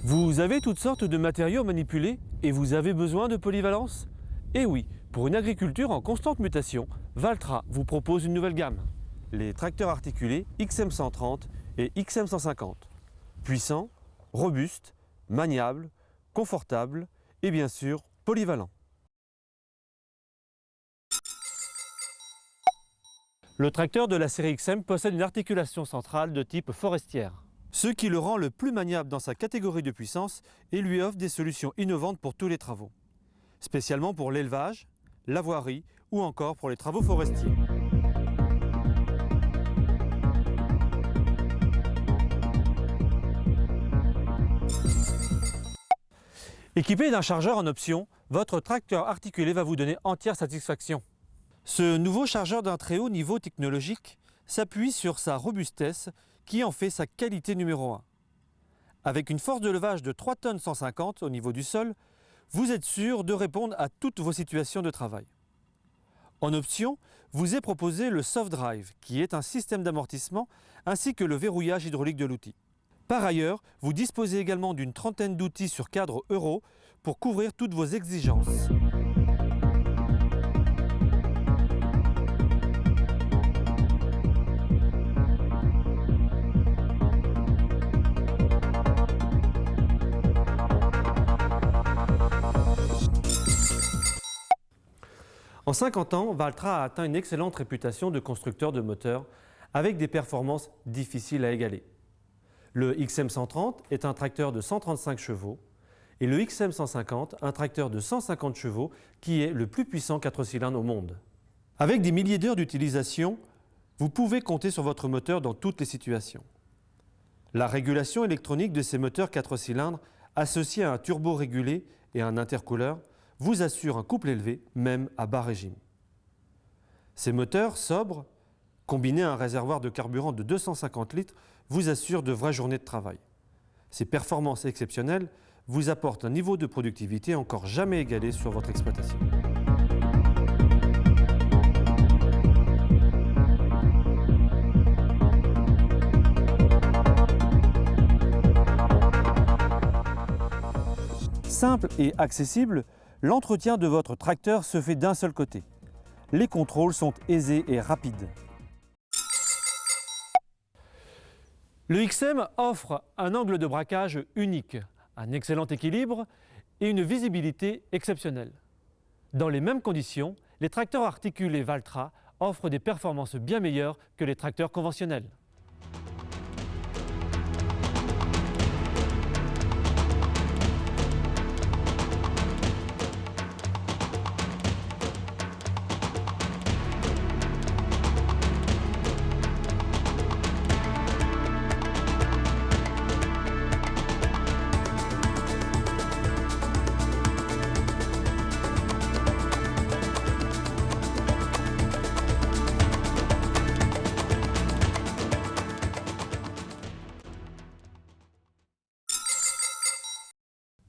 Vous avez toutes sortes de matériaux manipulés et vous avez besoin de polyvalence? Eh oui, pour une agriculture en constante mutation, Valtra vous propose une nouvelle gamme. Les tracteurs articulés XM130 et XM150. Puissants, robustes, maniables, confortables et bien sûr polyvalents. Le tracteur de la série XM possède une articulation centrale de type forestière, ce qui le rend le plus maniable dans sa catégorie de puissance et lui offre des solutions innovantes pour tous les travaux, spécialement pour l'élevage, la voirie ou encore pour les travaux forestiers. Équipé d'un chargeur en option, votre tracteur articulé va vous donner entière satisfaction. Ce nouveau chargeur d'un très haut niveau technologique s'appuie sur sa robustesse qui en fait sa qualité numéro 1. Avec une force de levage de 3 tonnes 150 au niveau du sol, vous êtes sûr de répondre à toutes vos situations de travail. En option, vous est proposé le Soft Drive, qui est un système d'amortissement, ainsi que le verrouillage hydraulique de l'outil. Par ailleurs, vous disposez également d'une trentaine d'outils sur cadre euro pour couvrir toutes vos exigences. En 50 ans, Valtra a atteint une excellente réputation de constructeur de moteurs avec des performances difficiles à égaler. Le XM130 est un tracteur de 135 chevaux et le XM150 un tracteur de 150 chevaux qui est le plus puissant 4 cylindres au monde. Avec des milliers d'heures d'utilisation, vous pouvez compter sur votre moteur dans toutes les situations. La régulation électronique de ces moteurs 4 cylindres associée à un turbo régulé et un intercooleur vous assure un couple élevé, même à bas régime. Ces moteurs sobres, combinés à un réservoir de carburant de 250 litres, vous assurent de vraies journées de travail. Ces performances exceptionnelles vous apportent un niveau de productivité encore jamais égalé sur votre exploitation. Simple et accessible, l'entretien de votre tracteur se fait d'un seul côté. Les contrôles sont aisés et rapides. Le XM offre un angle de braquage unique, un excellent équilibre et une visibilité exceptionnelle. Dans les mêmes conditions, les tracteurs articulés Valtra offrent des performances bien meilleures que les tracteurs conventionnels.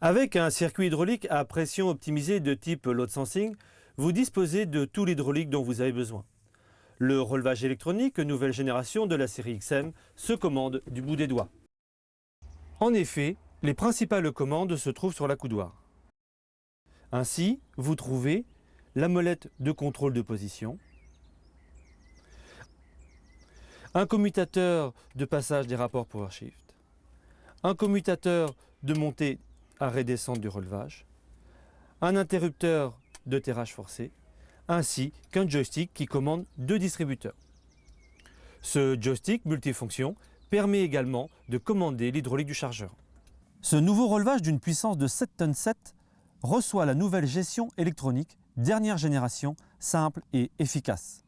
Avec un circuit hydraulique à pression optimisée de type load sensing, vous disposez de tout l'hydraulique dont vous avez besoin. Le relevage électronique nouvelle génération de la série XM se commande du bout des doigts. En effet, les principales commandes se trouvent sur l'accoudoir. Ainsi, vous trouvez la molette de contrôle de position, un commutateur de passage des rapports PowerShift, un commutateur de montée arrêt-descente du relevage, un interrupteur de terrage forcé, ainsi qu'un joystick qui commande 2 distributeurs. Ce joystick multifonction permet également de commander l'hydraulique du chargeur. Ce nouveau relevage d'une puissance de 7 tonnes 7 reçoit la nouvelle gestion électronique dernière génération, simple et efficace.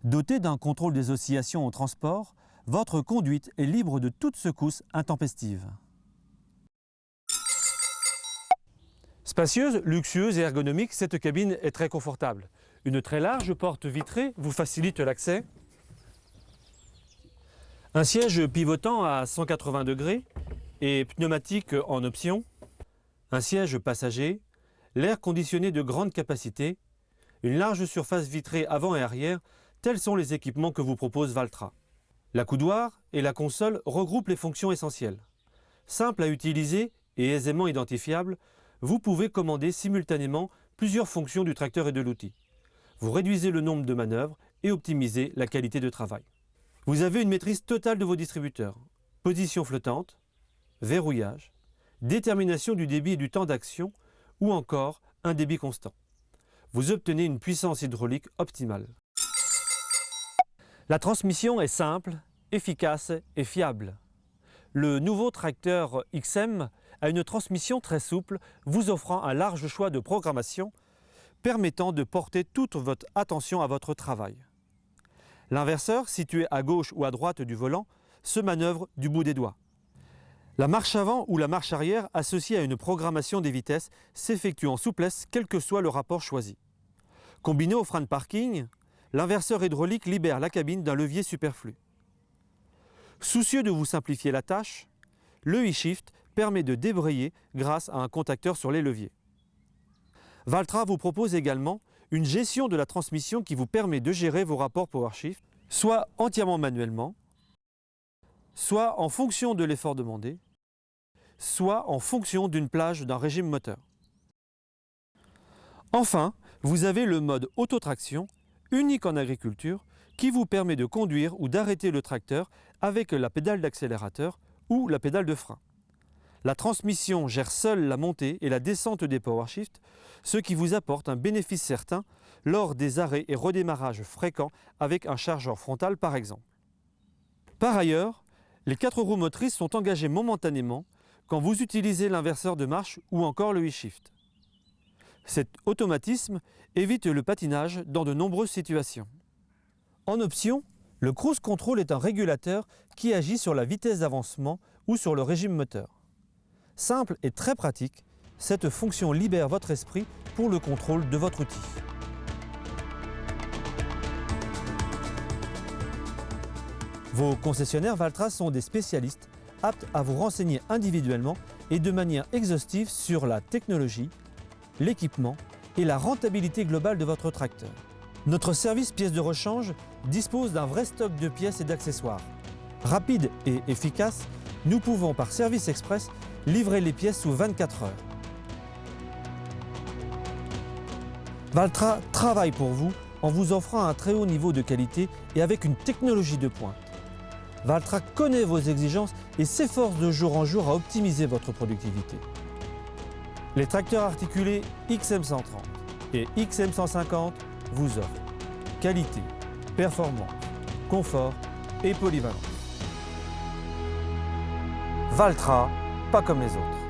Doté d'un contrôle des oscillations au transport, votre conduite est libre de toute secousse intempestive. Spacieuse, luxueuse et ergonomique, cette cabine est très confortable. Une très large porte vitrée vous facilite l'accès. Un siège pivotant à 180 degrés et pneumatique en option. Un siège passager, l'air conditionné de grande capacité, une large surface vitrée avant et arrière, tels sont les équipements que vous propose Valtra. L'accoudoir et la console regroupent les fonctions essentielles. Simple à utiliser et aisément identifiable, vous pouvez commander simultanément plusieurs fonctions du tracteur et de l'outil. Vous réduisez le nombre de manœuvres et optimisez la qualité de travail. Vous avez une maîtrise totale de vos distributeurs. Position flottante, verrouillage, détermination du débit et du temps d'action ou encore un débit constant. Vous obtenez une puissance hydraulique optimale. La transmission est simple, efficace et fiable. Le nouveau tracteur XM a une transmission très souple, vous offrant un large choix de programmation permettant de porter toute votre attention à votre travail. L'inverseur, situé à gauche ou à droite du volant, se manœuvre du bout des doigts. La marche avant ou la marche arrière, associée à une programmation des vitesses, s'effectue en souplesse quel que soit le rapport choisi. Combiné au frein de parking, l'inverseur hydraulique libère la cabine d'un levier superflu. Soucieux de vous simplifier la tâche, le e-Shift permet de débrayer grâce à un contacteur sur les leviers. Valtra vous propose également une gestion de la transmission qui vous permet de gérer vos rapports PowerShift, soit entièrement manuellement, soit en fonction de l'effort demandé, soit en fonction d'une plage d'un régime moteur. Enfin, vous avez le mode autotraction, unique en agriculture, qui vous permet de conduire ou d'arrêter le tracteur avec la pédale d'accélérateur ou la pédale de frein. La transmission gère seule la montée et la descente des PowerShift, ce qui vous apporte un bénéfice certain lors des arrêts et redémarrages fréquents avec un chargeur frontal par exemple. Par ailleurs, les 4 roues motrices sont engagées momentanément quand vous utilisez l'inverseur de marche ou encore le e-Shift. Cet automatisme évite le patinage dans de nombreuses situations. En option, le Cruise Control est un régulateur qui agit sur la vitesse d'avancement ou sur le régime moteur. Simple et très pratique, cette fonction libère votre esprit pour le contrôle de votre outil. Vos concessionnaires Valtra sont des spécialistes aptes à vous renseigner individuellement et de manière exhaustive sur la technologie, l'équipement et la rentabilité globale de votre tracteur. Notre service pièces de rechange dispose d'un vrai stock de pièces et d'accessoires. Rapide et efficace, nous pouvons par service express livrer les pièces sous 24 heures. Valtra travaille pour vous en vous offrant un très haut niveau de qualité et avec une technologie de pointe. Valtra connaît vos exigences et s'efforce de jour en jour à optimiser votre productivité. Les tracteurs articulés XM130 et XM150 vous offrent qualité, performance, confort et polyvalence. Valtra, pas comme les autres.